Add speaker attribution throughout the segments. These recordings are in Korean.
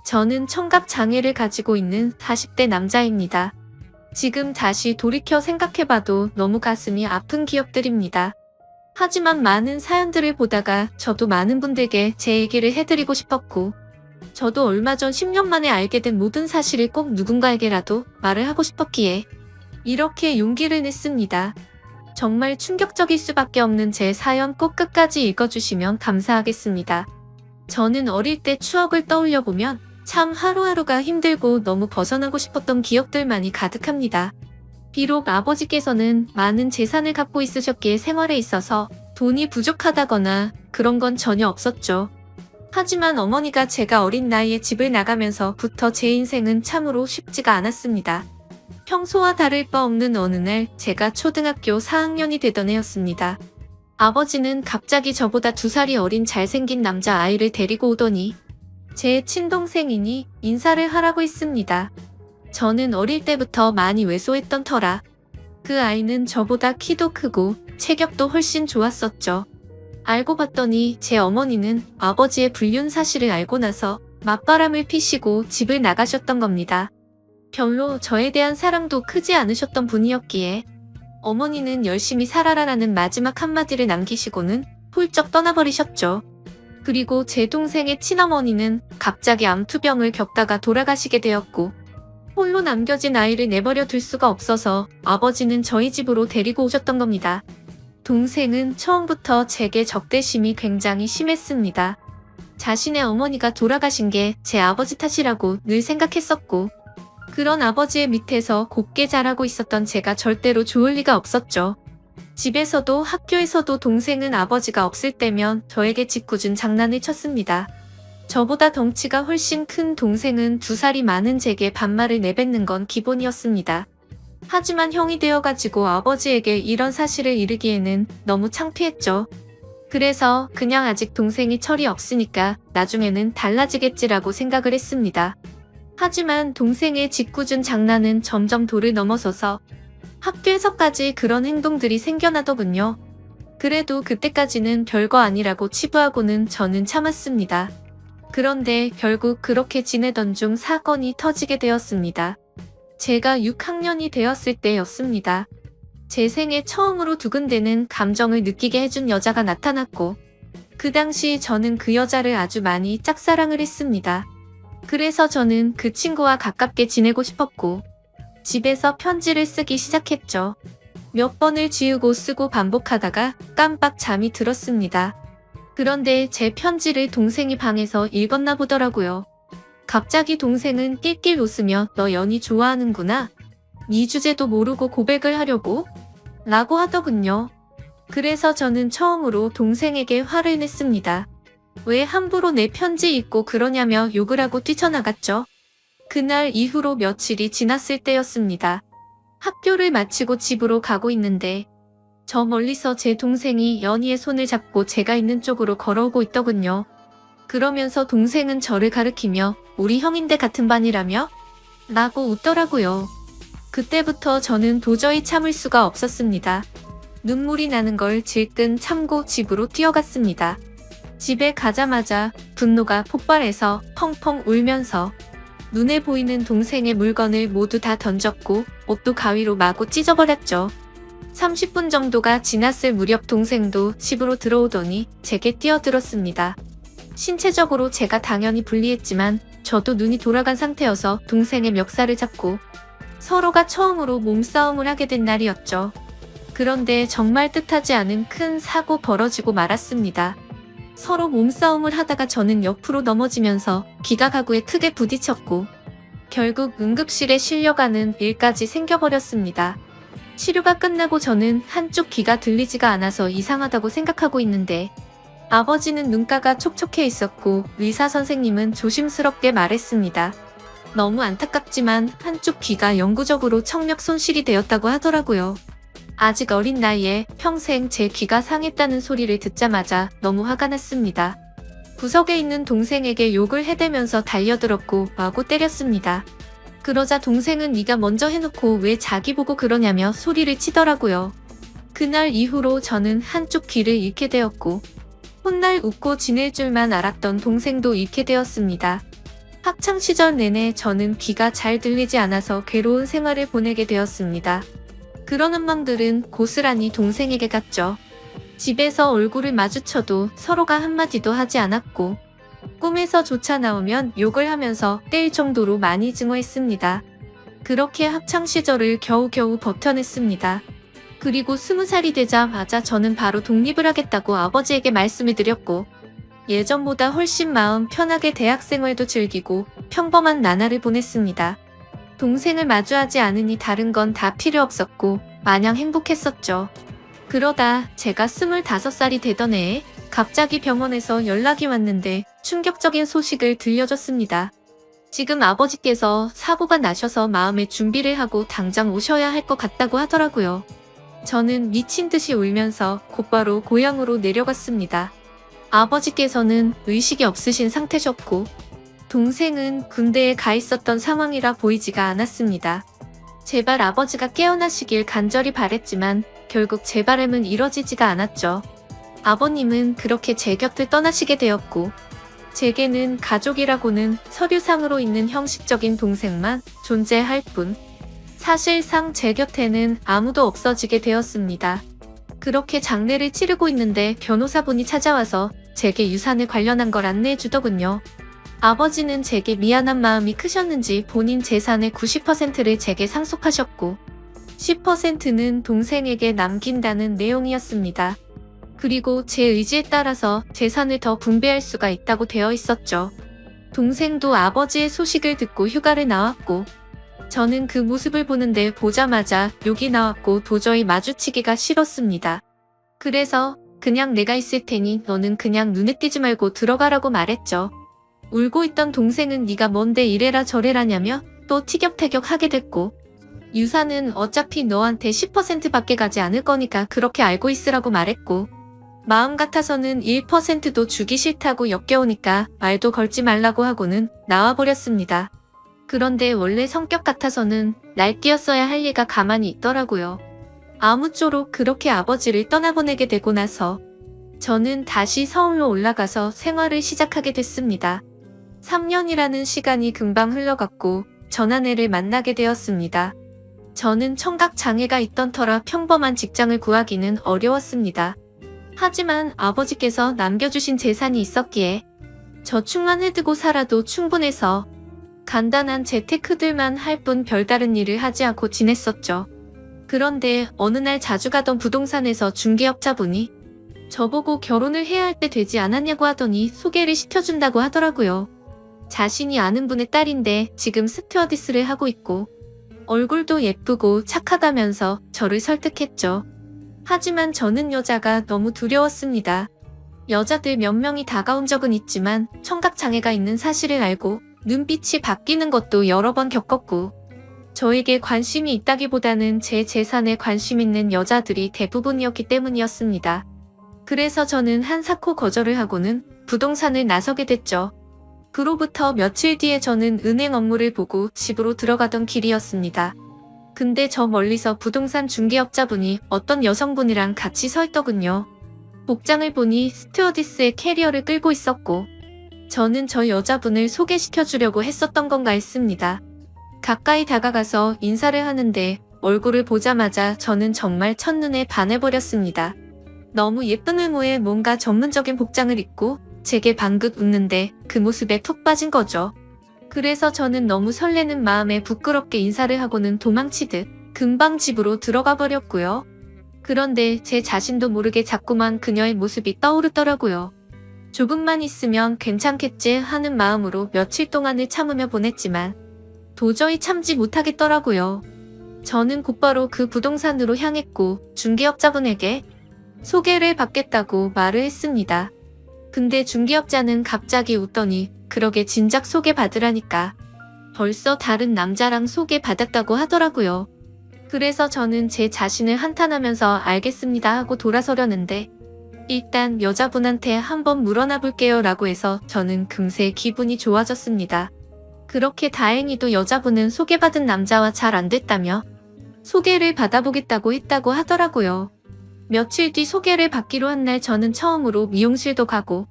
Speaker 1: 저는 청각 장애를 가지고 있는 40대 남자입니다. 지금 다시 돌이켜 생각해봐도 너무 가슴이 아픈 기억들입니다. 하지만 많은 사연들을 보다가 저도 많은 분들께 제 얘기를 해드리고 싶었고, 저도 얼마 전 10년 만에 알게 된 모든 사실을 꼭 누군가에게라도 말을 하고 싶었기에 이렇게 용기를 냈습니다. 정말 충격적일 수밖에 없는 제 사연 꼭 끝까지 읽어주시면 감사하겠습니다. 저는 어릴 때 추억을 떠올려보면 참 하루하루가 힘들고 너무 벗어나고 싶었던 기억들만이 가득합니다. 비록 아버지께서는 많은 재산을 갖고 있으셨기에 생활에 있어서 돈이 부족하다거나 그런 건 전혀 없었죠. 하지만 어머니가 제가 어린 나이에 집을 나가면서부터 제 인생은 참으로 쉽지가 않았습니다. 평소와 다를 바 없는 어느 날 제가 초등학교 4학년이 되던 해였습니다. 아버지는 갑자기 저보다 2살이 어린 잘생긴 남자아이를 데리고 오더니 제 친동생이니 인사를 하라고 했습니다. 저는 어릴 때부터 많이 왜소했던 터라 그 아이는 저보다 키도 크고 체격도 훨씬 좋았었죠. 알고 봤더니 제 어머니는 아버지의 불륜 사실을 알고 나서 맞바람을 피시고 집을 나가셨던 겁니다. 별로 저에 대한 사랑도 크지 않으셨던 분이었기에 어머니는 열심히 살아라라는 마지막 한마디를 남기시고는 훌쩍 떠나버리셨죠. 그리고 제 동생의 친어머니는 갑자기 암투병을 겪다가 돌아가시게 되었고, 홀로 남겨진 아이를 내버려 둘 수가 없어서 아버지는 저희 집으로 데리고 오셨던 겁니다. 동생은 처음부터 제게 적대심이 굉장히 심했습니다. 자신의 어머니가 돌아가신 게 제 아버지 탓이라고 늘 생각했었고, 그런 아버지의 밑에서 곱게 자라고 있었던 제가 절대로 좋을 리가 없었죠. 집에서도 학교에서도 동생은 아버지가 없을 때면 저에게 짓궂은 장난을 쳤습니다. 저보다 덩치가 훨씬 큰 동생은 2살이 많은 제게 반말을 내뱉는 건 기본이었습니다. 하지만 형이 되어가지고 아버지에게 이런 사실을 이르기에는 너무 창피했죠. 그래서 그냥 아직 동생이 철이 없으니까 나중에는 달라지겠지라고 생각을 했습니다. 하지만 동생의 짓궂은 장난은 점점 도를 넘어서서 학교에서까지 그런 행동들이 생겨나더군요. 그래도 그때까지는 별거 아니라고 치부하고는 저는 참았습니다. 그런데 결국 그렇게 지내던 중 사건이 터지게 되었습니다. 제가 6학년이 되었을 때였습니다. 제 생에 처음으로 두근대는 감정을 느끼게 해준 여자가 나타났고, 그 당시 저는 그 여자를 아주 많이 짝사랑을 했습니다. 그래서 저는 그 친구와 가깝게 지내고 싶었고, 집에서 편지를 쓰기 시작했죠. 몇 번을 지우고 쓰고 반복하다가 깜빡 잠이 들었습니다. 그런데 제 편지를 동생이 방에서 읽었나 보더라고요. 갑자기 동생은 낄낄 웃으며 "너 연희 좋아하는구나. 네 주제도 모르고 고백을 하려고?" 라고 하더군요. 그래서 저는 처음으로 동생에게 화를 냈습니다. 왜 함부로 내 편지 읽고 그러냐며 욕을 하고 뛰쳐나갔죠. 그날 이후로 며칠이 지났을 때였습니다. 학교를 마치고 집으로 가고 있는데 저 멀리서 제 동생이 연희의 손을 잡고 제가 있는 쪽으로 걸어오고 있더군요. 그러면서 동생은 저를 가리키며 "우리 형인데 같은 반이라며?" 라고 웃더라고요. 그때부터 저는 도저히 참을 수가 없었습니다. 눈물이 나는 걸 질끈 참고 집으로 뛰어갔습니다. 집에 가자마자 분노가 폭발해서 펑펑 울면서 눈에 보이는 동생의 물건을 모두 다 던졌고 옷도 가위로 마구 찢어버렸죠. 30분 정도가 지났을 무렵 동생도 집으로 들어오더니 제게 뛰어들었습니다. 신체적으로 제가 당연히 불리했지만 저도 눈이 돌아간 상태여서 동생의 멱살을 잡고 서로가 처음으로 몸싸움을 하게 된 날이었죠. 그런데 정말 뜻하지 않은 큰 사고 벌어지고 말았습니다. 서로 몸싸움을 하다가 저는 옆으로 넘어지면서 귀가 가구에 크게 부딪혔고 결국 응급실에 실려가는 일까지 생겨버렸습니다. 치료가 끝나고 저는 한쪽 귀가 들리지가 않아서 이상하다고 생각하고 있는데 아버지는 눈가가 촉촉해 있었고 의사 선생님은 조심스럽게 말했습니다. 너무 안타깝지만 한쪽 귀가 영구적으로 청력 손실이 되었다고 하더라고요. 아직 어린 나이에 평생 제 귀가 상했다는 소리를 듣자마자 너무 화가 났습니다. 구석에 있는 동생에게 욕을 해대면서 달려들었고 마구 때렸습니다. 그러자 동생은 "네가 먼저 해놓고 왜 자기 보고 그러냐며 소리를 치더라고요. 그날 이후로 저는 한쪽 귀를 잃게 되었고 훗날 웃고 지낼 줄만 알았던 동생도 잃게 되었습니다. 학창 시절 내내 저는 귀가 잘 들리지 않아서 괴로운 생활을 보내게 되었습니다. 그런 음망들은 고스란히 동생에게 갔죠. 집에서 얼굴을 마주쳐도 서로가 한마디도 하지 않았고 꿈에서조차 나오면 욕을 하면서 때릴 정도로 많이 증오했습니다. 그렇게 학창 시절을 겨우겨우 버텨냈습니다. 그리고 20살이 되자마자 저는 바로 독립을 하겠다고 아버지에게 말씀을 드렸고 예전보다 훨씬 마음 편하게 대학생활도 즐기고 평범한 나날을 보냈습니다. 동생을 마주하지 않으니 다른 건 다 필요 없었고 마냥 행복했었죠. 그러다 제가 25살이 되던 해에 갑자기 병원에서 연락이 왔는데 충격적인 소식을 들려줬습니다. 지금 아버지께서 사고가 나셔서 마음의 준비를 하고 당장 오셔야 할 것 같다고 하더라고요. 저는 미친 듯이 울면서 곧바로 고향으로 내려갔습니다. 아버지께서는 의식이 없으신 상태셨고 동생은 군대에 가 있었던 상황이라 보이지가 않았습니다. 제발 아버지가 깨어나시길 간절히 바랬지만 결국 제 바람은 이뤄지지가 않았죠. 아버님은 그렇게 제 곁을 떠나시게 되었고 제게는 가족이라고는 서류상으로 있는 형식적인 동생만 존재할 뿐 사실상 제 곁에는 아무도 없어지게 되었습니다. 그렇게 장례를 치르고 있는데 변호사분이 찾아와서 제게 유산을 관련한 걸 안내해 주더군요. 아버지는 제게 미안한 마음이 크셨는지 본인 재산의 90%를 제게 상속하셨고 10%는 동생에게 남긴다는 내용이었습니다. 그리고 제 의지에 따라서 재산을 더 분배할 수가 있다고 되어 있었죠. 동생도 아버지의 소식을 듣고 휴가를 나왔고 저는 그 모습을 보는데 보자마자 욕이 나왔고 도저히 마주치기가 싫었습니다. 그래서 그냥 내가 있을 테니 너는 그냥 눈에 띄지 말고 들어가라고 말했죠. 울고 있던 동생은 네가 뭔데 이래라 저래라냐며 또 티격태격 하게 됐고 유산은 어차피 너한테 10%밖에 가지 않을 거니까 그렇게 알고 있으라고 말했고 마음 같아서는 1%도 주기 싫다고 역겨우니까 말도 걸지 말라고 하고는 나와버렸습니다. 그런데 원래 성격 같아서는 날뛰었어야 할 리가 가만히 있더라고요. 아무쪼록 그렇게 아버지를 떠나보내게 되고 나서 저는 다시 서울로 올라가서 생활을 시작하게 됐습니다. 3년이라는 시간이 금방 흘러갔고 전 아내를 만나게 되었습니다. 저는 청각장애가 있던 터라 평범한 직장을 구하기는 어려웠습니다. 하지만 아버지께서 남겨주신 재산이 있었기에 저축만 해두고 살아도 충분해서 간단한 재테크들만 할 뿐 별다른 일을 하지 않고 지냈었죠. 그런데 어느 날 자주 가던 부동산에서 중개업자분이 저보고 결혼을 해야 할 때 되지 않았냐고 하더니 소개를 시켜준다고 하더라고요. 자신이 아는 분의 딸인데 지금 스튜어디스를 하고 있고 얼굴도 예쁘고 착하다면서 저를 설득했죠. 하지만 저는 여자가 너무 두려웠습니다. 여자들 몇 명이 다가온 적은 있지만 청각장애가 있는 사실을 알고 눈빛이 바뀌는 것도 여러 번 겪었고 저에게 관심이 있다기보다는 제 재산에 관심 있는 여자들이 대부분이었기 때문이었습니다. 그래서 저는 한사코 거절을 하고는 부동산을 나서게 됐죠. 그로부터 며칠 뒤에 저는 은행 업무를 보고 집으로 들어가던 길이었습니다. 근데 저 멀리서 부동산 중개업자분이 어떤 여성분이랑 같이 서 있더군요. 복장을 보니 스튜어디스의 캐리어를 끌고 있었고 저는 저 여자분을 소개시켜주려고 했었던 건가 했습니다. 가까이 다가가서 인사를 하는데 얼굴을 보자마자 저는 정말 첫눈에 반해버렸습니다. 너무 예쁜 외모에 뭔가 전문적인 복장을 입고 제게 방긋 웃는데 그 모습에 푹 빠진 거죠. 그래서 저는 너무 설레는 마음에 부끄럽게 인사를 하고는 도망치듯 금방 집으로 들어가 버렸고요. 그런데 제 자신도 모르게 자꾸만 그녀의 모습이 떠오르더라고요. 조금만 있으면 괜찮겠지 하는 마음으로 며칠 동안을 참으며 보냈지만 도저히 참지 못하겠더라고요. 저는 곧바로 그 부동산으로 향했고 중개업자분에게 소개를 받겠다고 말을 했습니다. 근데 중개업자는 갑자기 웃더니 그러게 진작 소개받으라니까 벌써 다른 남자랑 소개받았다고 하더라고요. 그래서 저는 제 자신을 한탄하면서 알겠습니다 하고 돌아서려는데 일단 여자분한테 한번 물어나 볼게요 라고 해서 저는 금세 기분이 좋아졌습니다. 그렇게 다행히도 여자분은 소개받은 남자와 잘 안 됐다며 소개를 받아보겠다고 했다고 하더라고요. 며칠 뒤 소개를 받기로 한 날 저는 처음으로 미용실도 가고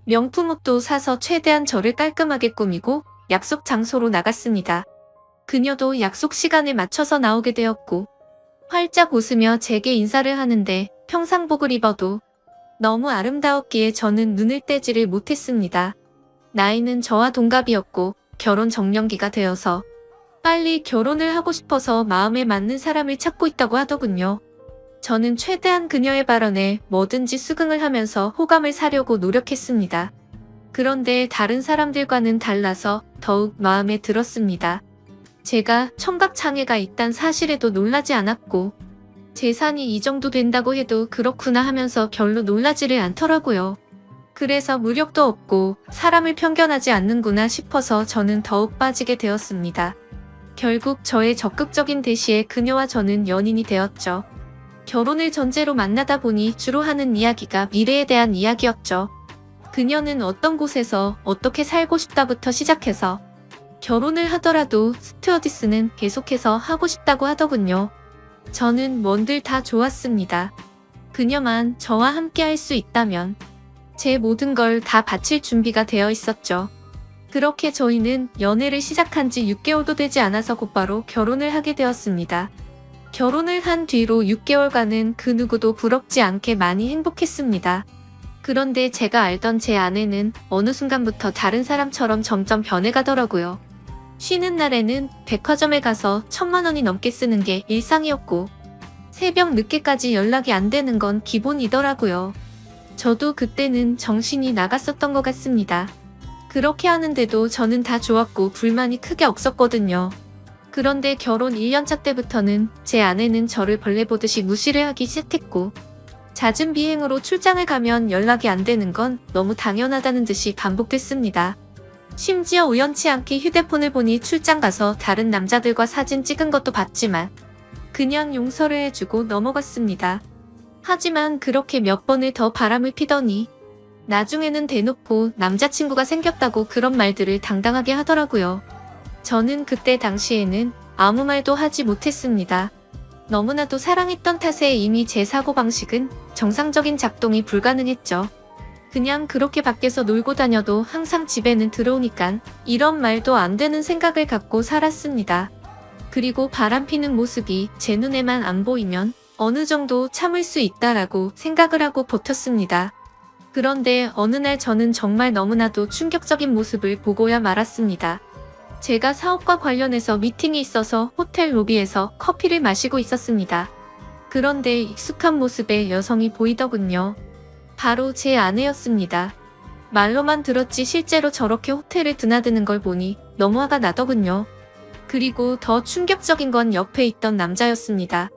Speaker 1: 명품 옷도 사서 최대한 저를 깔끔하게 꾸미고 약속 장소로 나갔습니다. 그녀도 약속 시간에 맞춰서 나오게 되었고 활짝 웃으며 제게 인사를 하는데 평상복을 입어도 너무 아름다웠기에 저는 눈을 떼지를 못했습니다. 나이는 저와 동갑이었고 결혼 정년기가 되어서 빨리 결혼을 하고 싶어서 마음에 맞는 사람을 찾고 있다고 하더군요. 저는 최대한 그녀의 발언에 뭐든지 수긍을 하면서 호감을 사려고 노력했습니다. 그런데 다른 사람들과는 달라서 더욱 마음에 들었습니다. 제가 청각장애가 있단 사실에도 놀라지 않았고 재산이 이 정도 된다고 해도 그렇구나 하면서 별로 놀라지를 않더라고요. 그래서 무력도 없고 사람을 편견하지 않는구나 싶어서 저는 더욱 빠지게 되었습니다. 결국 저의 적극적인 대시에 그녀와 저는 연인이 되었죠. 결혼을 전제로 만나다 보니 주로 하는 이야기가 미래에 대한 이야기였죠. 그녀는 어떤 곳에서 어떻게 살고 싶다부터 시작해서 결혼을 하더라도 스튜어디스는 계속해서 하고 싶다고 하더군요. 저는 뭔들 다 좋았습니다. 그녀만 저와 함께 할 수 있다면 제 모든 걸 다 바칠 준비가 되어 있었죠. 그렇게 저희는 연애를 시작한 지 6개월도 되지 않아서 곧바로 결혼을 하게 되었습니다. 결혼을 한 뒤로 6개월간은 그 누구도 부럽지 않게 많이 행복했습니다. 그런데 제가 알던 제 아내는 어느 순간부터 다른 사람처럼 점점 변해가더라고요. 쉬는 날에는 백화점에 가서 1,000만 원이 넘게 쓰는 게 일상이었고 새벽 늦게까지 연락이 안 되는 건 기본이더라고요. 저도 그때는 정신이 나갔었던 것 같습니다. 그렇게 하는데도 저는 다 좋았고 불만이 크게 없었거든요. 그런데 결혼 1년차 때부터는 제 아내는 저를 벌레 보듯이 무시를 하기 시작했고 잦은 비행으로 출장을 가면 연락이 안 되는 건 너무 당연하다는 듯이 반복됐습니다. 심지어 우연치 않게 휴대폰을 보니 출장 가서 다른 남자들과 사진 찍은 것도 봤지만 그냥 용서를 해주고 넘어갔습니다. 하지만 그렇게 몇 번을 더 바람을 피더니 나중에는 대놓고 남자친구가 생겼다고 그런 말들을 당당하게 하더라고요. 저는 그때 당시에는 아무 말도 하지 못했습니다. 너무나도 사랑했던 탓에 이미 제 사고방식은 정상적인 작동이 불가능했죠. 그냥 그렇게 밖에서 놀고 다녀도 항상 집에는 들어오니깐 이런 말도 안 되는 생각을 갖고 살았습니다. 그리고 바람피는 모습이 제 눈에만 안 보이면 어느 정도 참을 수 있다라고 생각을 하고 버텼습니다. 그런데 어느 날 저는 정말 너무나도 충격적인 모습을 보고야 말았습니다. 제가 사업과 관련해서 미팅이 있어서 호텔 로비에서 커피를 마시고 있었습니다. 그런데 익숙한 모습의 여성이 보이더군요. 바로 제 아내였습니다. 말로만 들었지 실제로 저렇게 호텔을 드나드는 걸 보니 너무 화가 나더군요. 그리고 더 충격적인 건 옆에 있던 남자였습니다.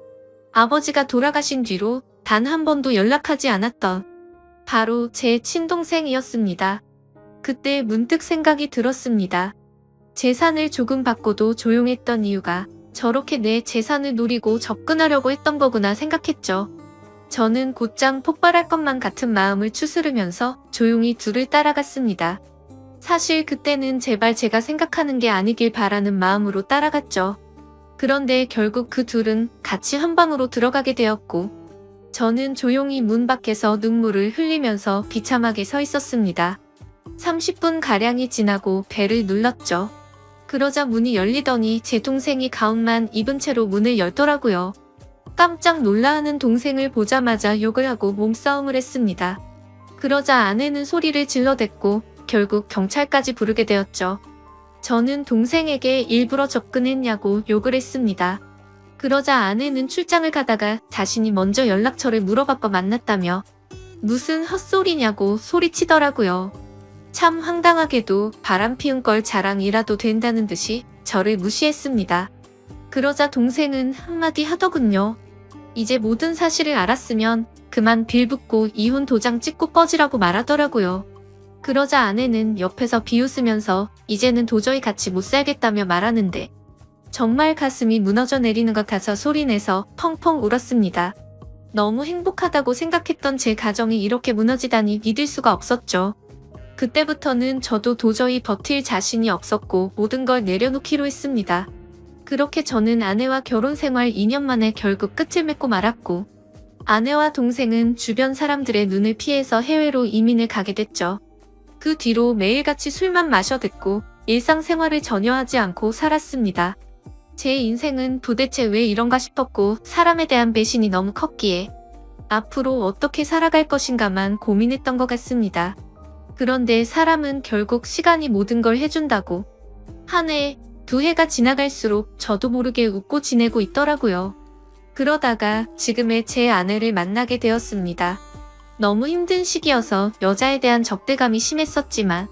Speaker 1: 아버지가 돌아가신 뒤로 단 한 번도 연락하지 않았던 바로 제 친동생이었습니다. 그때 문득 생각이 들었습니다. 재산을 조금 받고도 조용했던 이유가 저렇게 내 재산을 노리고 접근하려고 했던 거구나 생각했죠. 저는 곧장 폭발할 것만 같은 마음을 추스르면서 조용히 둘을 따라갔습니다. 사실 그때는 제발 제가 생각하는 게 아니길 바라는 마음으로 따라갔죠. 그런데 결국 그 둘은 같이 한 방으로 들어가게 되었고 저는 조용히 문 밖에서 눈물을 흘리면서 비참하게 서 있었습니다. 30분가량이 지나고 벨을 눌렀죠. 그러자 문이 열리더니 제 동생이 가운만 입은 채로 문을 열더라고요. 깜짝 놀라하는 동생을 보자마자 욕을 하고 몸싸움을 했습니다. 그러자 아내는 소리를 질러댔고 결국 경찰까지 부르게 되었죠. 저는 동생에게 일부러 접근했냐고 욕을 했습니다. 그러자 아내는 출장을 가다가 자신이 먼저 연락처를 물어받고 만났다며 무슨 헛소리냐고 소리치더라고요. 참 황당하게도 바람피운 걸 자랑이라도 된다는 듯이 저를 무시했습니다. 그러자 동생은 한마디 하더군요. 이제 모든 사실을 알았으면 그만 빌붙고 이혼 도장 찍고 꺼지라고 말하더라고요. 그러자 아내는 옆에서 비웃으면서 이제는 도저히 같이 못 살겠다며 말하는데 정말 가슴이 무너져 내리는 것 같아 소리내서 펑펑 울었습니다. 너무 행복하다고 생각했던 제 가정이 이렇게 무너지다니 믿을 수가 없었죠. 그때부터는 저도 도저히 버틸 자신이 없었고 모든 걸 내려놓기로 했습니다. 그렇게 저는 아내와 결혼 생활 2년 만에 결국 끝을 맺고 말았고 아내와 동생은 주변 사람들의 눈을 피해서 해외로 이민을 가게 됐죠. 그 뒤로 매일같이 술만 마셔댔고 일상생활을 전혀 하지 않고 살았습니다. 제 인생은 도대체 왜 이런가 싶었고 사람에 대한 배신이 너무 컸기에 앞으로 어떻게 살아갈 것인가만 고민했던 것 같습니다. 그런데 사람은 결국 시간이 모든 걸 해준다고. 한 해, 두 해가 지나갈수록 저도 모르게 웃고 지내고 있더라고요. 그러다가 지금의 제 아내를 만나게 되었습니다. 너무 힘든 시기여서 여자에 대한 적대감이 심했었지만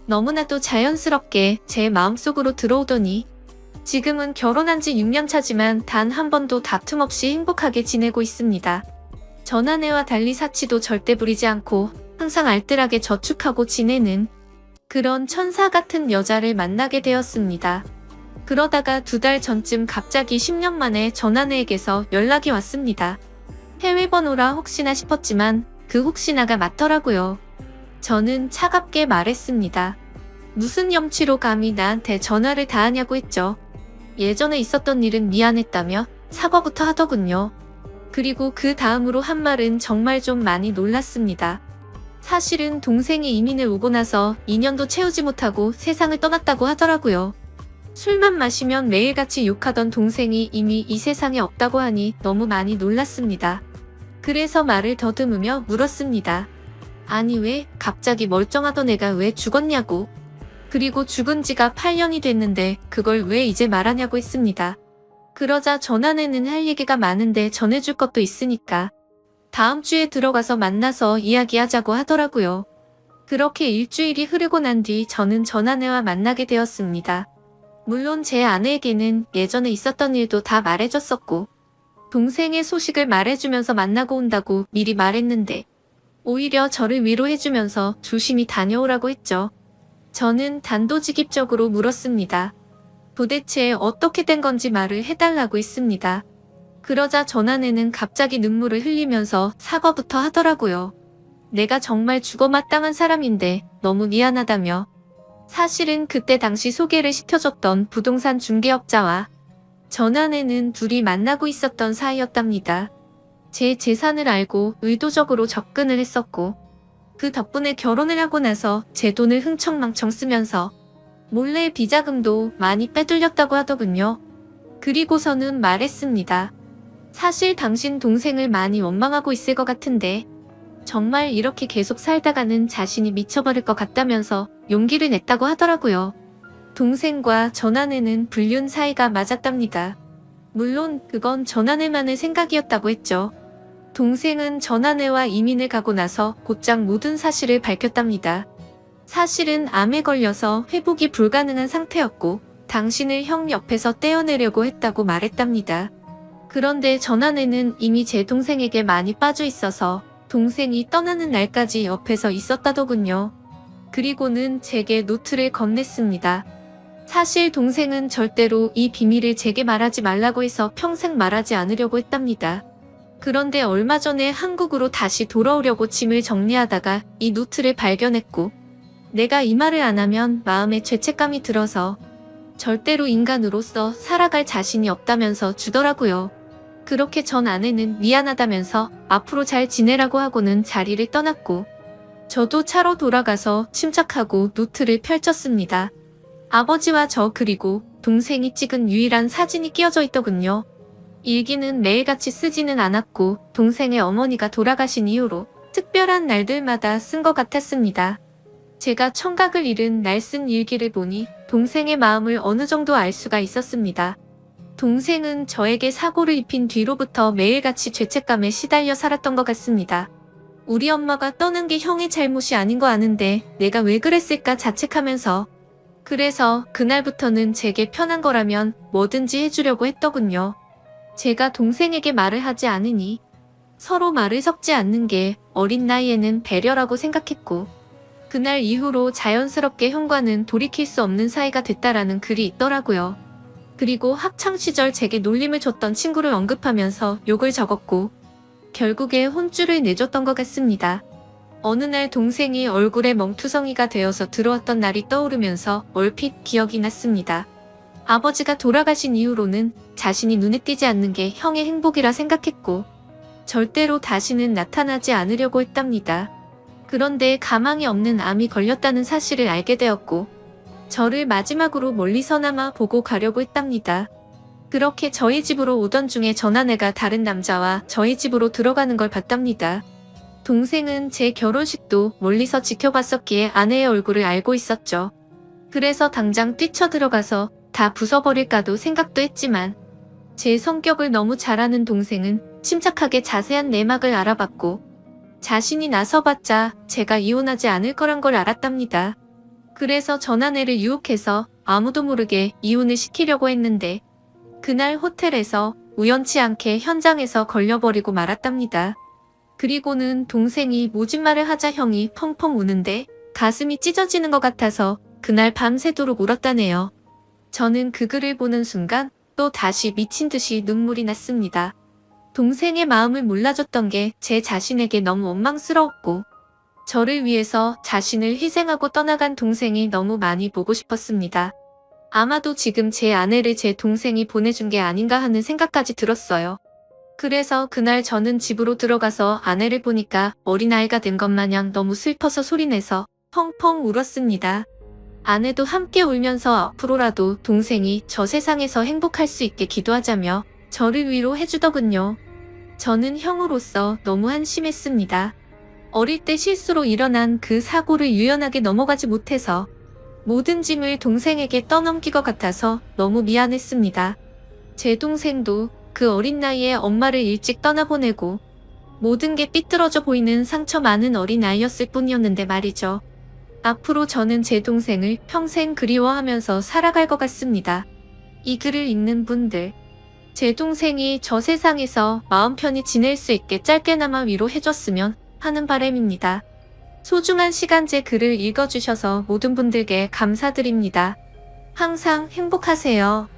Speaker 1: 너무나도 자연스럽게 제 마음속으로 들어오더니 지금은 결혼한 지 6년 차지만 단 한 번도 다툼 없이 행복하게 지내고 있습니다. 전 아내와 달리 사치도 절대 부리지 않고 항상 알뜰하게 저축하고 지내는 그런 천사 같은 여자를 만나게 되었습니다. 그러다가 2달 전쯤 갑자기 10년 만에 전 아내에게서 연락이 왔습니다. 해외 번호라 혹시나 싶었지만 그 혹시나가 맞더라고요. 저는 차갑게 말했습니다. 무슨 염치로 감히 나한테 전화를 다 하냐고 했죠. 예전에 있었던 일은 미안했다며 사과부터 하더군요. 그리고 그 다음으로 한 말은 정말 좀 많이 놀랐습니다. 사실은 동생이 이민을 오고 나서 2년도 채우지 못하고 세상을 떠났다고 하더라고요. 술만 마시면 매일같이 욕하던 동생이 이미 이 세상에 없다고 하니 너무 많이 놀랐습니다. 그래서 말을 더듬으며 물었습니다. 아니 왜 갑자기 멀쩡하던 애가 왜 죽었냐고. 그리고 죽은 지가 8년이 됐는데 그걸 왜 이제 말하냐고 했습니다. 그러자 전 아내는 할 얘기가 많은데 전해줄 것도 있으니까 다음 주에 들어가서 만나서 이야기하자고 하더라고요. 그렇게 일주일이 흐르고 난 뒤 저는 전 아내와 만나게 되었습니다. 물론 제 아내에게는 예전에 있었던 일도 다 말해줬었고 동생의 소식을 말해주면서 만나고 온다고 미리 말했는데 오히려 저를 위로해주면서 조심히 다녀오라고 했죠. 저는 단도직입적으로 물었습니다. 도대체 어떻게 된 건지 말을 해달라고 했습니다. 그러자 전 아내는 갑자기 눈물을 흘리면서 사과부터 하더라고요. 내가 정말 죽어마땅한 사람인데 너무 미안하다며. 사실은 그때 당시 소개를 시켜줬던 부동산 중개업자와 전 아내는 둘이 만나고 있었던 사이였답니다. 제 재산을 알고 의도적으로 접근을 했었고 그 덕분에 결혼을 하고 나서 제 돈을 흥청망청 쓰면서 몰래 비자금도 많이 빼돌렸다고 하더군요. 그리고서는 말했습니다. 사실 당신 동생을 많이 원망하고 있을 것 같은데 정말 이렇게 계속 살다가는 자신이 미쳐버릴 것 같다면서 용기를 냈다고 하더라고요. 동생과 전 아내는 불륜 사이가 맞았답니다. 물론 그건 전 아내만의 생각이었다고 했죠. 동생은 전 아내와 이민을 가고 나서 곧장 모든 사실을 밝혔답니다. 사실은 암에 걸려서 회복이 불가능한 상태였고 당신을 형 옆에서 떼어내려고 했다고 말했답니다. 그런데 전 아내는 이미 제 동생에게 많이 빠져 있어서 동생이 떠나는 날까지 옆에서 있었다더군요. 그리고는 제게 노트를 건넸습니다. 사실 동생은 절대로 이 비밀을 제게 말하지 말라고 해서 평생 말하지 않으려고 했답니다. 그런데 얼마 전에 한국으로 다시 돌아오려고 짐을 정리하다가 이 노트를 발견했고 내가 이 말을 안 하면 마음에 죄책감이 들어서 절대로 인간으로서 살아갈 자신이 없다면서 주더라고요. 그렇게 전 아내는 미안하다면서 앞으로 잘 지내라고 하고는 자리를 떠났고 저도 차로 돌아가서 침착하고 노트를 펼쳤습니다. 아버지와 저 그리고 동생이 찍은 유일한 사진이 끼워져 있더군요. 일기는 매일같이 쓰지는 않았고 동생의 어머니가 돌아가신 이후로 특별한 날들마다 쓴 것 같았습니다. 제가 청각을 잃은 날 쓴 일기를 보니 동생의 마음을 어느 정도 알 수가 있었습니다. 동생은 저에게 사고를 입힌 뒤로부터 매일같이 죄책감에 시달려 살았던 것 같습니다. 우리 엄마가 떠난 게 형의 잘못이 아닌 거 아는데 내가 왜 그랬을까 자책하면서 그래서 그날부터는 제게 편한 거라면 뭐든지 해주려고 했더군요. 제가 동생에게 말을 하지 않으니 서로 말을 섞지 않는 게 어린 나이에는 배려라고 생각했고 그날 이후로 자연스럽게 형과는 돌이킬 수 없는 사이가 됐다라는 글이 있더라고요. 그리고 학창시절 제게 놀림을 줬던 친구를 언급하면서 욕을 적었고 결국에 혼쭐을 내줬던 것 같습니다. 어느 날 동생이 얼굴에 멍투성이가 되어서 들어왔던 날이 떠오르면서 얼핏 기억이 났습니다. 아버지가 돌아가신 이후로는 자신이 눈에 띄지 않는 게 형의 행복이라 생각했고 절대로 다시는 나타나지 않으려고 했답니다. 그런데 가망이 없는 암이 걸렸다는 사실을 알게 되었고 저를 마지막으로 멀리서나마 보고 가려고 했답니다. 그렇게 저희 집으로 오던 중에 전 아내가 다른 남자와 저희 집으로 들어가는 걸 봤답니다. 동생은 제 결혼식도 멀리서 지켜봤었기에 아내의 얼굴을 알고 있었죠. 그래서 당장 뛰쳐들어가서 다 부숴버릴까도 생각도 했지만 제 성격을 너무 잘 아는 동생은 침착하게 자세한 내막을 알아봤고 자신이 나서봤자 제가 이혼하지 않을 거란 걸 알았답니다. 그래서 전 아내를 유혹해서 아무도 모르게 이혼을 시키려고 했는데 그날 호텔에서 우연치 않게 현장에서 걸려버리고 말았답니다. 그리고는 동생이 모진 말을 하자 형이 펑펑 우는데 가슴이 찢어지는 것 같아서 그날 밤새도록 울었다네요. 저는 그 글을 보는 순간 또 다시 미친 듯이 눈물이 났습니다. 동생의 마음을 몰라줬던 게 제 자신에게 너무 원망스러웠고 저를 위해서 자신을 희생하고 떠나간 동생이 너무 많이 보고 싶었습니다. 아마도 지금 제 아내를 제 동생이 보내준 게 아닌가 하는 생각까지 들었어요. 그래서 그날 저는 집으로 들어가서 아내를 보니까 어린아이가 된 것 마냥 너무 슬퍼서 소리내서 펑펑 울었습니다. 아내도 함께 울면서 앞으로라도 동생이 저 세상에서 행복할 수 있게 기도하자며 저를 위로해주더군요. 저는 형으로서 너무 한심했습니다. 어릴 때 실수로 일어난 그 사고를 유연하게 넘어가지 못해서 모든 짐을 동생에게 떠넘긴 것 같아서 너무 미안했습니다. 제 동생도 그 어린 나이에 엄마를 일찍 떠나보내고 모든 게 삐뚤어져 보이는 상처 많은 어린아이였을 뿐이었는데 말이죠. 앞으로 저는 제 동생을 평생 그리워하면서 살아갈 것 같습니다. 이 글을 읽는 분들, 제 동생이 저 세상에서 마음 편히 지낼 수 있게 짧게나마 위로해줬으면 하는 바람입니다. 소중한 시간 제 글을 읽어주셔서 모든 분들께 감사드립니다. 항상 행복하세요.